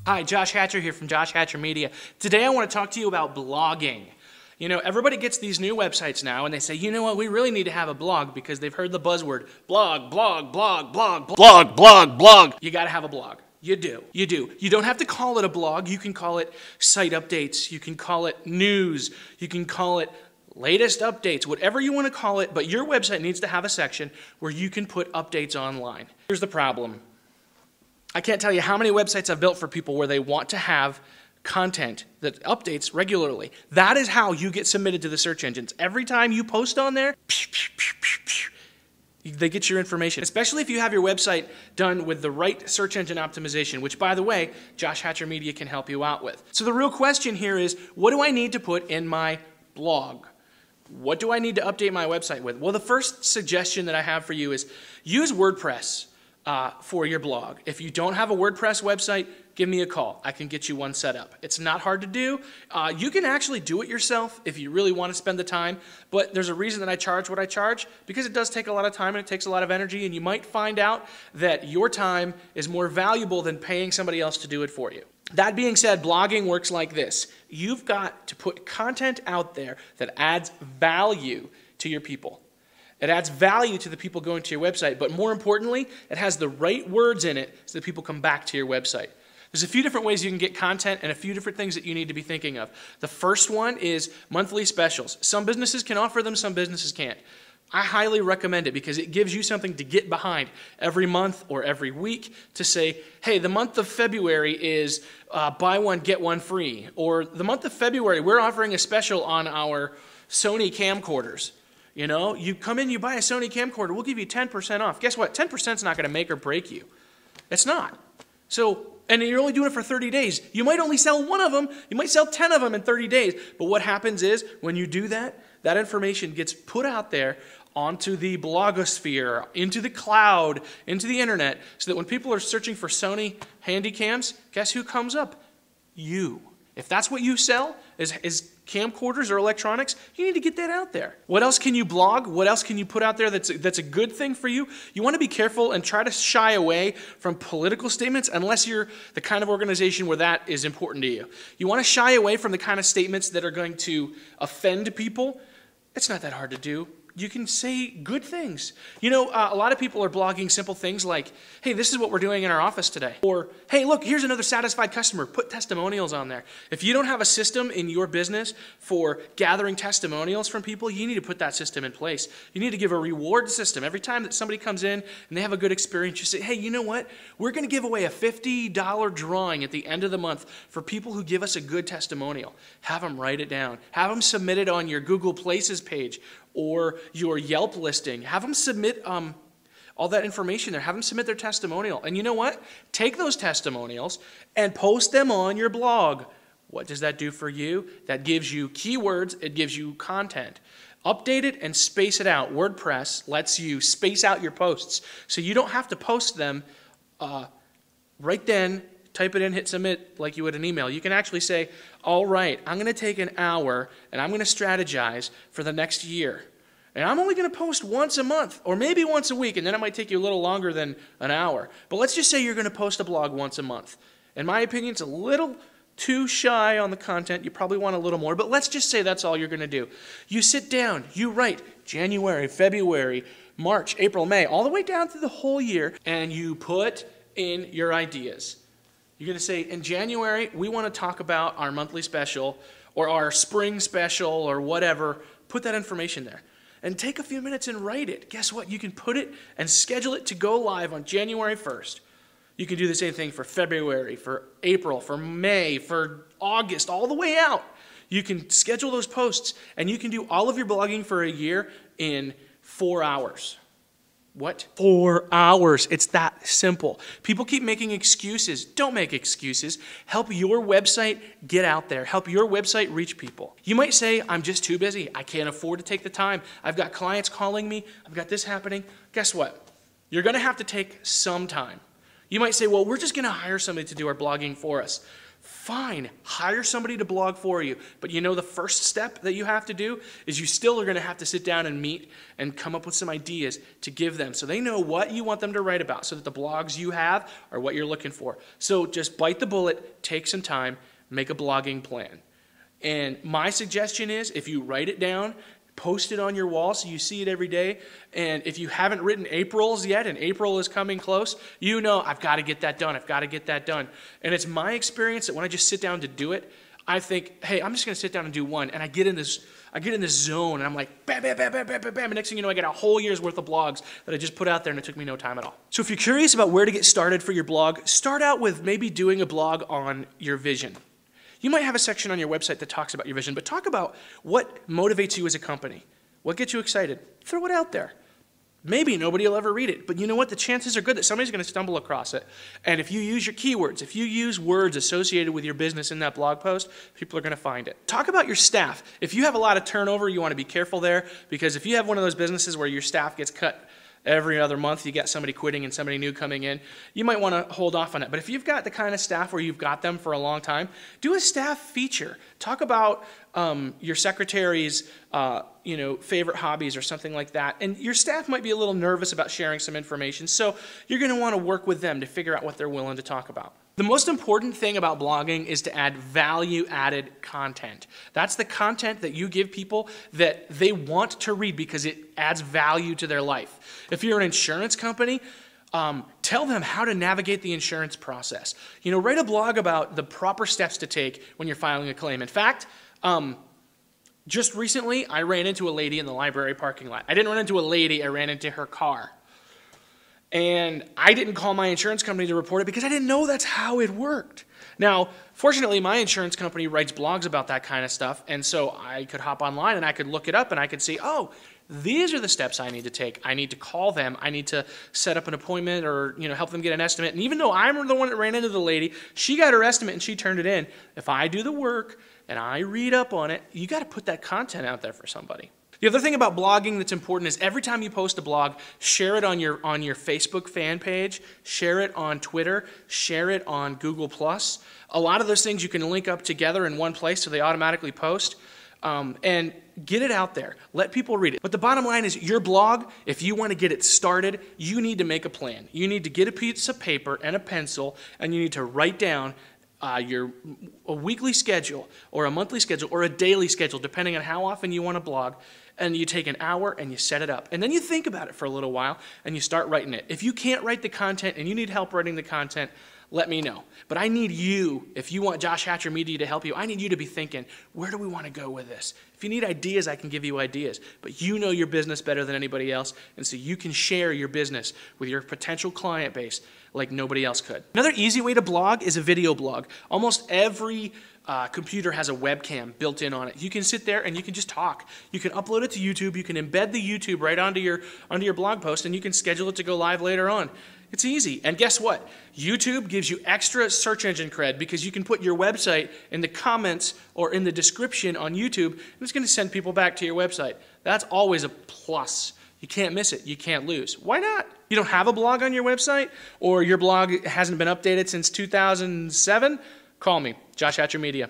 Hi, Josh Hatcher here from Josh Hatcher Media. Today I want to talk to you about blogging. You know, everybody gets these new websites now and they say, you know what, we really need to have a blog because they've heard the buzzword blog, blog, blog, blog, blog, blog, blog. You got to have a blog. You do. You do. You don't have to call it a blog. You can call it site updates. You can call it news. You can call it latest updates, whatever you want to call it, but your website needs to have a section where you can put updates online. Here's the problem. I can't tell you how many websites I've built for people where they want to have content that updates regularly. That is how you get submitted to the search engines. Every time you post on there, they get your information, especially if you have your website done with the right search engine optimization, which, by the way, Josh Hatcher Media can help you out with. So the real question here is, what do I need to put in my blog? What do I need to update my website with? Well, the first suggestion that I have for you is use WordPress for your blog. If you don't have a WordPress website, give me a call. I can get you one set up. It's not hard to do. You can actually do it yourself if you really want to spend the time, but there's a reason that I charge what I charge, because it does take a lot of time and it takes a lot of energy, and you might find out that your time is more valuable than paying somebody else to do it for you. That being said, blogging works like this. You've got to put content out there that adds value to your people. It adds value to the people going to your website, but more importantly, it has the right words in it so that people come back to your website. There's a few different ways you can get content and a few different things that you need to be thinking of. The first one is monthly specials. Some businesses can offer them, some businesses can't. I highly recommend it because it gives you something to get behind every month or every week to say, hey, the month of February is buy one, get one free. Or the month of February, we're offering a special on our Sony camcorders. You know, you come in, you buy a Sony camcorder, we'll give you 10% off. Guess what? 10% is not going to make or break you. It's not. So, and you're only doing it for 30 days. You might only sell one of them. You might sell 10 of them in 30 days. But what happens is when you do that, that information gets put out there onto the blogosphere, into the cloud, into the internet, so that when people are searching for Sony Handycams, guess who comes up? You. If that's what you sell, is camcorders or electronics, you need to get that out there. What else can you blog? What else can you put out there that's a good thing for you? You want to be careful and try to shy away from political statements unless you're the kind of organization where that is important to you. You want to shy away from the kind of statements that are going to offend people. It's not that hard to do. You can say good things. You know, a lot of people are blogging simple things like, hey, this is what we're doing in our office today. Or, hey, look, here's another satisfied customer. Put testimonials on there. If you don't have a system in your business for gathering testimonials from people, you need to put that system in place. You need to give a reward system. Every time that somebody comes in and they have a good experience, you say, hey, you know what? We're going to give away a $50 drawing at the end of the month for people who give us a good testimonial. Have them write it down. Have them submit it on your Google Places page or your Yelp listing. Have them submit all that information there. Have them submit their testimonial. And you know what? Take those testimonials and post them on your blog. What does that do for you? That gives you keywords. It gives you content. Update it and space it out. WordPress lets you space out your posts so you don't have to post them right then. Type it in, hit submit like you would an email. You can actually say, all right, I'm going to take an hour and I'm going to strategize for the next year. And I'm only going to post once a month or maybe once a week, and then it might take you a little longer than an hour. But let's just say you're going to post a blog once a month. In my opinion, it's a little too shy on the content. You probably want a little more, but let's just say that's all you're going to do. You sit down, you write January, February, March, April, May, all the way down through the whole year, and you put in your ideas. You're going to say, in January, we want to talk about our monthly special or our spring special or whatever. Put that information there. And take a few minutes and write it. Guess what? You can put it and schedule it to go live on January 1st. You can do the same thing for February, for April, for May, for August, all the way out. You can schedule those posts, and you can do all of your blogging for a year in 4 hours. What? 4 hours. It's that simple. People keep making excuses. Don't make excuses. Help your website get out there. Help your website reach people. You might say, I'm just too busy. I can't afford to take the time. I've got clients calling me. I've got this happening. Guess what? You're going to have to take some time. You might say, well, we're just going to hire somebody to do our blogging for us. fine, hire somebody to blog for you. But you know the first step that you have to do is you still are going to have to sit down and meet and come up with some ideas to give them so they know what you want them to write about so that the blogs you have are what you're looking for. So just bite the bullet, take some time, make a blogging plan. And my suggestion is if you write it down, post it on your wall so you see it every day. And if you haven't written April's yet, and April is coming close, you know, I've got to get that done. I've got to get that done. And it's my experience that when I just sit down to do it, I think, hey, I'm just going to sit down and do one. And I get in this zone, and I'm like, bam, bam, bam, bam, bam, bam, bam. And next thing you know, I get a whole year's worth of blogs that I just put out there, and it took me no time at all. So if you're curious about where to get started for your blog, start out with maybe doing a blog on your vision. You might have a section on your website that talks about your vision, but talk about what motivates you as a company. What gets you excited? Throw it out there. Maybe nobody will ever read it, but you know what? The chances are good that somebody's going to stumble across it. And if you use your keywords, if you use words associated with your business in that blog post, people are going to find it. Talk about your staff. If you have a lot of turnover, you want to be careful there, because if you have one of those businesses where your staff gets cut every other month, you get somebody quitting and somebody new coming in, you might want to hold off on it. But if you've got the kind of staff where you've got them for a long time, do a staff feature. Talk about your secretary's favorite hobbies or something like that. And your staff might be a little nervous about sharing some information, so you're going to want to work with them to figure out what they're willing to talk about. The most important thing about blogging is to add value-added content. That's the content that you give people that they want to read because it adds value to their life. If you're an insurance company, tell them how to navigate the insurance process. Write a blog about the proper steps to take when you're filing a claim. In fact, just recently, I ran into a lady in the library parking lot. I didn't run into a lady, I ran into her car. And I didn't call my insurance company to report it because I didn't know that's how it worked. Now, fortunately, my insurance company writes blogs about that kind of stuff, and so I could hop online and I could look it up and I could see, oh, these are the steps I need to take. I need to call them. I need to set up an appointment or help them get an estimate. And even though I'm the one that ran into the lady, she got her estimate and she turned it in. If I do the work and I read up on it, you got to put that content out there for somebody. The other thing about blogging that's important is every time you post a blog, share it on your Facebook fan page, share it on Twitter, share it on Google+. A lot of those things you can link up together in one place so they automatically post. And get it out there. Let people read it. But the bottom line is your blog, if you want to get it started, you need to make a plan. You need to get a piece of paper and a pencil, and you need to write down a weekly schedule or a monthly schedule or a daily schedule, depending on how often you want to blog. And you take an hour and you set it up. And then you think about it for a little while and you start writing it. If you can't write the content and you need help writing the content, let me know. But I need you, if you want Josh Hatcher Media to help you, I need you to be thinking, where do we want to go with this? If you need ideas, I can give you ideas. But you know your business better than anybody else, and so you can share your business with your potential client base like nobody else could. Another easy way to blog is a video blog. Almost every computer has a webcam built in on it. You can sit there and you can just talk. You can upload it to YouTube. You can embed the YouTube right onto your blog post, and you can schedule it to go live later on. It's easy. And guess what? YouTube gives you extra search engine cred because you can put your website in the comments or in the description on YouTube, and it's going to send people back to your website. That's always a plus. You can't miss it. You can't lose. Why not? You don't have a blog on your website, or your blog hasn't been updated since 2007? Call me, Josh Hatcher Media.